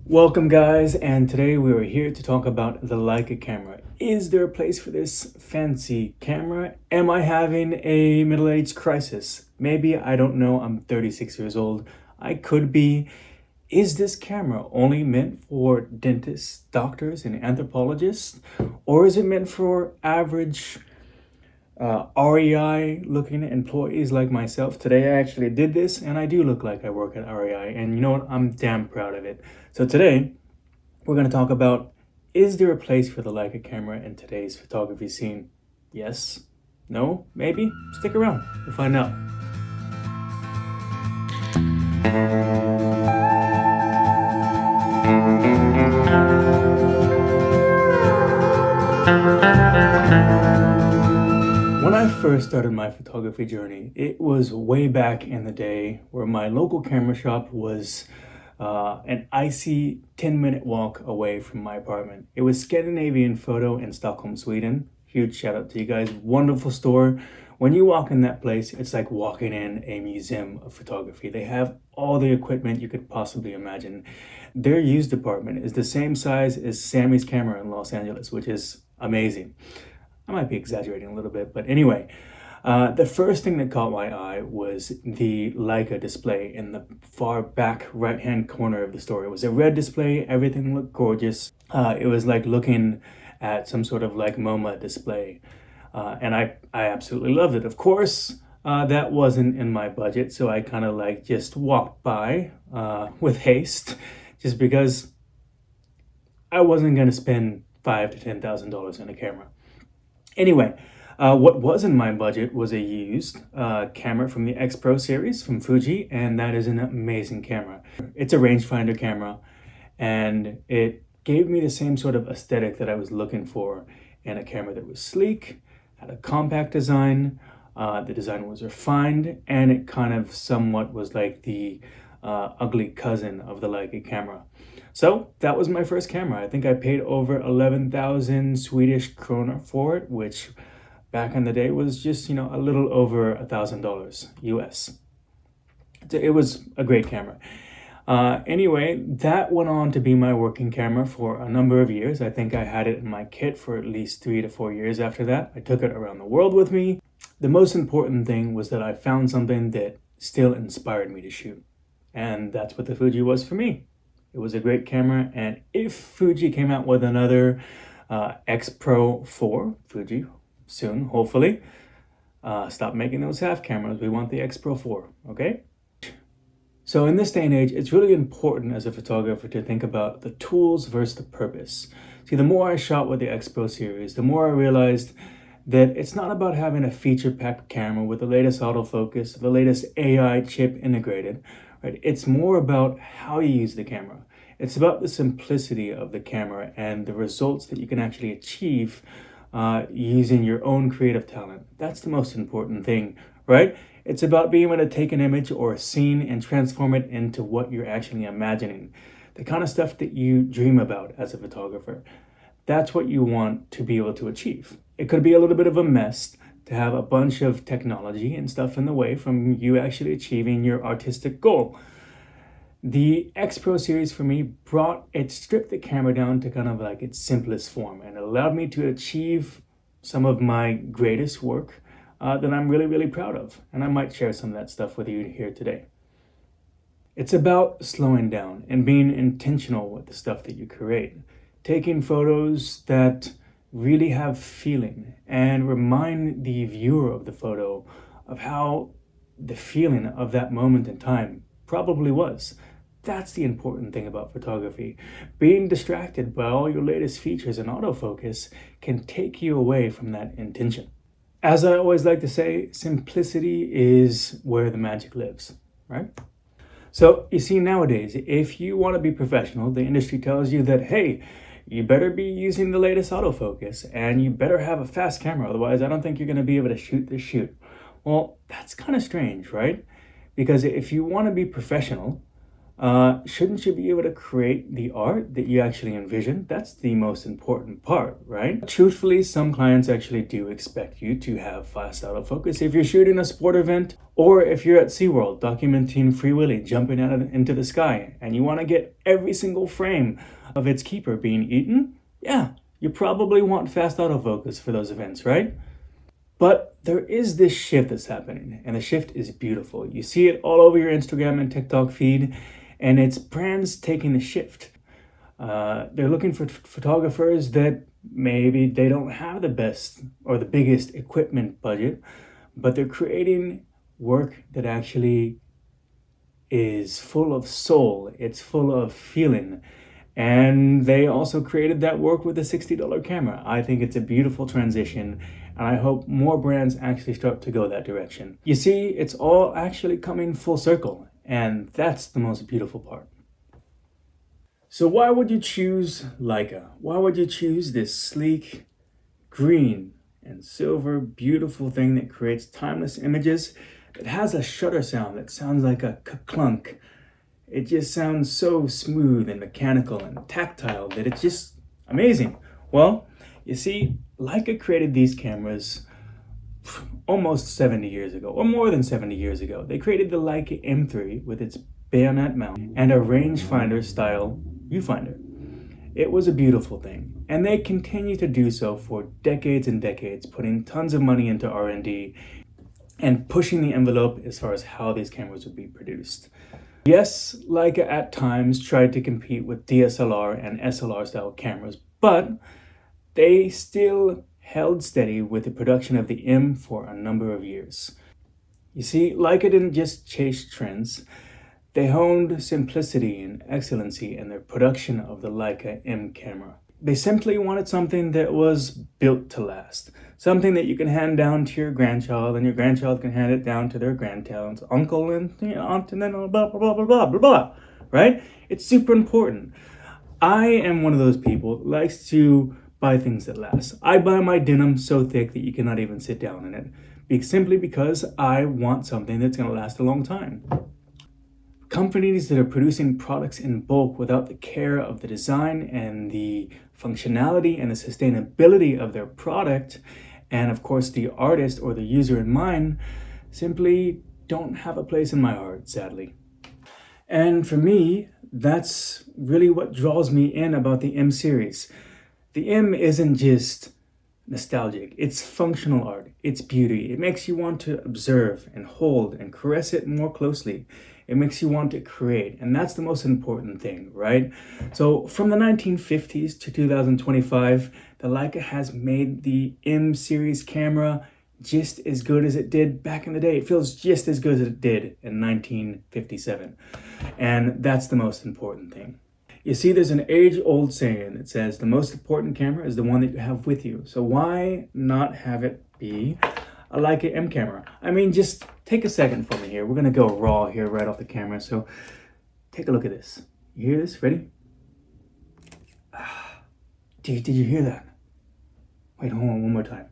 Welcome guys, and today we are here to talk about the Leica camera. Is there a place for this fancy camera? Am I having a middle-age crisis? Maybe, I don't know, I'm 36 years old. I could be. Is this camera only meant for dentists, doctors, and anthropologists? Or is it meant for average REI looking employees like myself? Today I actually did this and I do look like I work at REI, and you know what, I'm damn proud of it. So today we're going to talk about, is there a place for the Leica camera in today's photography scene? Yes? No? Maybe? Stick around, we'll find out. When I first started my photography journey, it was way back in the day where my local camera shop was an icy 10-minute walk away from my apartment. It was Scandinavian Photo in Stockholm, Sweden. Huge shout out to you guys. Wonderful store. When you walk in that place, it's like walking in a museum of photography. They have all the equipment you could possibly imagine. Their used department is the same size as Sammy's camera in Los Angeles, which is amazing. I might be exaggerating a little bit, but anyway, the first thing that caught my eye was the Leica display in the far back right-hand corner of the store. It was a red display, everything looked gorgeous. It was like looking at some sort of like MoMA display, and I absolutely loved it. Of course, that wasn't in my budget, so I kind of like just walked by with haste, just because I wasn't going to spend $5,000 to $10,000 on a camera. Anyway, what was in my budget was a used camera from the X Pro series from Fuji, and that is an amazing camera. It's a rangefinder camera, and it gave me the same sort of aesthetic that I was looking for in a camera that was sleek, had a compact design, the design was refined, and it kind of somewhat was like the ugly cousin of the Leica camera. So that was my first camera. I think I paid over 11,000 Swedish krona for it, which back in the day was just, a little over $1,000 US. So it was a great camera. Anyway, that went on to be my working camera for a number of years. I think I had it in my kit for at least 3 to 4 years after that. I took it around the world with me. The most important thing was that I found something that still inspired me to shoot. And that's what the Fuji was for me. It was a great camera, and if Fuji came out with another X Pro 4, Fuji, soon, hopefully, stop making those half cameras. We want the X Pro 4, okay? So in this day and age, it's really important as a photographer to think about the tools versus the purpose. See, the more I shot with the X Pro series, the more I realized that it's not about having a feature-packed camera with the latest autofocus, the latest AI chip integrated, right? It's more about how you use the camera. It's about the simplicity of the camera and the results that you can actually achieve using your own creative talent. That's the most important thing, right? It's about being able to take an image or a scene and transform it into what you're actually imagining. The kind of stuff that you dream about as a photographer. That's what you want to be able to achieve. It could be a little bit of a mess to have a bunch of technology and stuff in the way from you actually achieving your artistic goal. The X Pro series for me stripped the camera down to kind of like its simplest form, and it allowed me to achieve some of my greatest work that I'm really, really proud of. And I might share some of that stuff with you here today. It's about slowing down and being intentional with the stuff that you create. Taking photos that really have feeling and remind the viewer of the photo of how the feeling of that moment in time probably was. That's the important thing about photography. Being distracted by all your latest features and autofocus can take you away from that intention. As I always like to say, simplicity is where the magic lives, right? So you see, nowadays, if you want to be professional, the industry tells you that, hey, you better be using the latest autofocus and you better have a fast camera. Otherwise, I don't think you're going to be able to shoot this shoot. Well, that's kind of strange, right? Because if you want to be professional, shouldn't you be able to create the art that you actually envision? That's the most important part, right? Truthfully, some clients actually do expect you to have fast autofocus if you're shooting a sport event, or if you're at SeaWorld documenting Free Willy jumping into the sky and you want to get every single frame of its keeper being eaten. Yeah, you probably want fast autofocus for those events, right? But there is this shift that's happening, and the shift is beautiful. You see it all over your Instagram and TikTok feed, and it's brands taking the shift. They're looking for photographers that maybe they don't have the best or the biggest equipment budget, but they're creating work that actually is full of soul, it's full of feeling. And they also created that work with a $60 camera. I think it's a beautiful transition, and I hope more brands actually start to go that direction. You see, it's all actually coming full circle, and that's the most beautiful part. So why would you choose Leica? Why would you choose this sleek, green, and silver beautiful thing that creates timeless images? It has a shutter sound that sounds like a clunk. It just sounds so smooth and mechanical and tactile that it's just amazing. Well, you see, Leica created these cameras almost 70 years ago, or more than 70 years ago. They created the Leica M3 with its bayonet mount and a rangefinder style viewfinder. It was a beautiful thing, and they continue to do so for decades and decades, putting tons of money into R&D and pushing the envelope as far as how these cameras would be produced. Yes, Leica at times tried to compete with DSLR and SLR style cameras, but they still held steady with the production of the M for a number of years. You see, Leica didn't just chase trends, they honed simplicity and excellency in their production of the Leica M camera. They simply wanted something that was built to last. Something that you can hand down to your grandchild, and your grandchild can hand it down to their grandchild's uncle and aunt, and then blah, blah, blah, blah, blah, blah, blah, right? It's super important. I am one of those people that likes to buy things that last. I buy my denim so thick that you cannot even sit down in it, simply because I want something that's going to last a long time. Companies that are producing products in bulk without the care of the design and the functionality and the sustainability of their product, and of course the artist or the user in mind, simply don't have a place in my heart, sadly. And for me, that's really what draws me in about the M series. The M isn't just nostalgic, it's functional art, it's beauty. It makes you want to observe and hold and caress it more closely. It makes you want to create, and that's the most important thing, right? So from the 1950s to 2025, the Leica has made the M series camera just as good as it did back in the day. It feels just as good as it did in 1957, and that's the most important thing. You see, there's an age-old saying that says the most important camera is the one that you have with you. So why not have it be a Leica M camera? I mean, just take a second for me here. We're gonna go raw here right off the camera. So take a look at this. You hear this? Ready? Did you hear that? Wait, hold on one more time.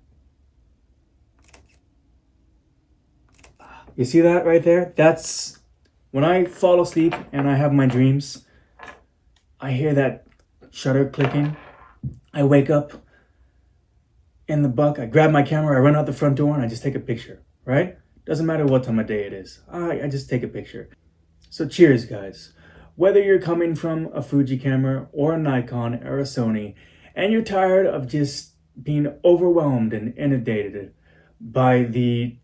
You see that right there? That's when I fall asleep and I have my dreams. I hear that shutter clicking. I wake up in the buck. I grab my camera. I run out the front door and I just take a picture, right? Doesn't matter what time of day it is. I just take a picture. So cheers, guys. Whether you're coming from a Fuji camera or a Nikon or a Sony, and you're tired of just being overwhelmed and inundated by the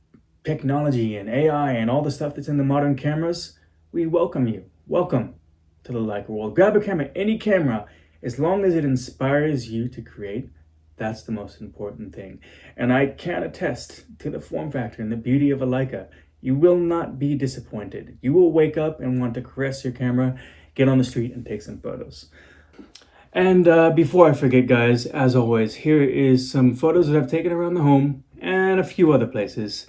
technology and AI and all the stuff that's in the modern cameras, we welcome you. Welcome to the Leica world. Grab a camera, any camera, as long as it inspires you to create. That's the most important thing. And I can attest to the form factor and the beauty of a Leica. You will not be disappointed. You will wake up and want to caress your camera, get on the street and take some photos. And before I forget, guys, as always, here is some photos that I've taken around the home and a few other places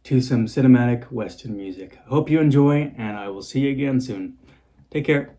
to some cinematic Western music. Hope you enjoy, and I will see you again soon. Take care.